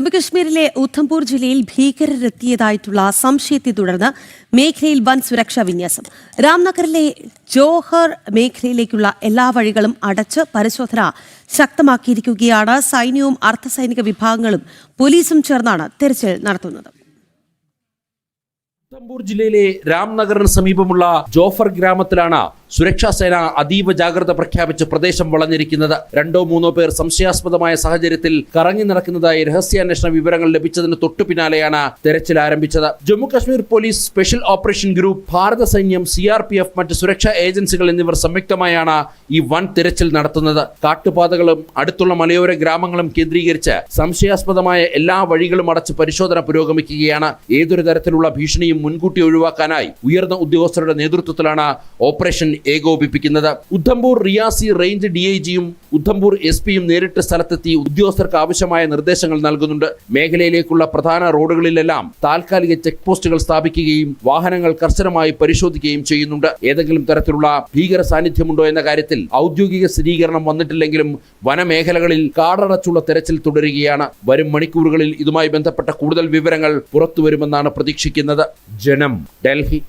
ജമ്മുകശ്മീരിലെ ഉധംപൂർ ജില്ലയിൽ ഭീകരരെത്തിയതായിട്ടുള്ള സംശയത്തെ തുടർന്ന് മേഖലയിൽ വൻ സുരക്ഷാ വിന്യാസം. രാംനഗറിലെ ജോഹർ മേഖലയിലേക്കുള്ള എല്ലാ വഴികളും അടച്ച് പരിശോധന ശക്തമാക്കിയിരിക്കുകയാണ്. സൈന്യവും അർദ്ധസൈനിക വിഭാഗങ്ങളും പോലീസും ചേർന്നാണ് തെരച്ചിൽ നടത്തുന്നത്. ഉധംപൂർ ജില്ലയിലെ രാംനഗറിന് സമീപമുള്ള ജോഫർ ഗ്രാമത്തിലാണ് സുരക്ഷാ സേന അതീവ ജാഗ്രത പ്രഖ്യാപിച്ച് പ്രദേശം വളഞ്ഞിരിക്കുന്നത്. 2-3 പേർ സംശയാസ്പദമായ സാഹചര്യത്തിൽ കറങ്ങി നടക്കുന്നതായി രഹസ്യാന്വേഷണ വിവരങ്ങൾ ലഭിച്ചതിന് തൊട്ടു പിന്നാലെയാണ് തെരച്ചിൽ ആരംഭിച്ചത്. Jammu Kashmir police, special operation group, ഭാരത സൈന്യം, CRPF, മറ്റ് സുരക്ഷാ ഏജൻസികൾ എന്നിവർ സംയുക്തമായാണ് ഈ വൻ തെരച്ചിൽ നടത്തുന്നത്. കാട്ടുപാതകളും അടുത്തുള്ള മലയോര ഗ്രാമങ്ങളും കേന്ദ്രീകരിച്ച് സംശയാസ്പദമായ എല്ലാ വഴികളും അടച്ച് പരിശോധന പുരോഗമിക്കുകയാണ്. ഏതൊരു തരത്തിലുള്ള ഭീഷണിയും മുൻകൂട്ടി ഒഴിവാക്കാനായി ഉയർന്ന ഉദ്യോഗസ്ഥരുടെ നേതൃത്വത്തിലാണ് ഓപ്പറേഷൻ ഏകോപിപ്പിക്കുന്നത്. ഉധംപൂർ റിയാസി റേഞ്ച് DIGയും ഉധംപൂർ SP-യും നേരിട്ട് സ്ഥലത്തെത്തി ഉദ്യോഗസ്ഥർക്ക് ആവശ്യമായ നിർദ്ദേശങ്ങൾ നൽകുന്നുണ്ട്. മേഖലയിലേക്കുള്ള പ്രധാന റോഡുകളിലെല്ലാം താൽക്കാലിക ചെക്ക് പോസ്റ്റുകൾ സ്ഥാപിക്കുകയും വാഹനങ്ങൾ കർശനമായി പരിശോധിക്കുകയും ചെയ്യുന്നുണ്ട്. ഏതെങ്കിലും തരത്തിലുള്ള ഭീകര സാന്നിധ്യമുണ്ടോ എന്ന കാര്യത്തിൽ ഔദ്യോഗിക സ്ഥിരീകരണം വന്നിട്ടില്ലെങ്കിലും വനമേഖലകളിൽ കാടടച്ചുള്ള തെരച്ചിൽ തുടരുകയാണ്. വരും മണിക്കൂറുകളിൽ ഇതുമായി ബന്ധപ്പെട്ട കൂടുതൽ വിവരങ്ങൾ പുറത്തുവരുമെന്നാണ് പ്രതീക്ഷിക്കുന്നത്. ജനം, ഡൽഹി.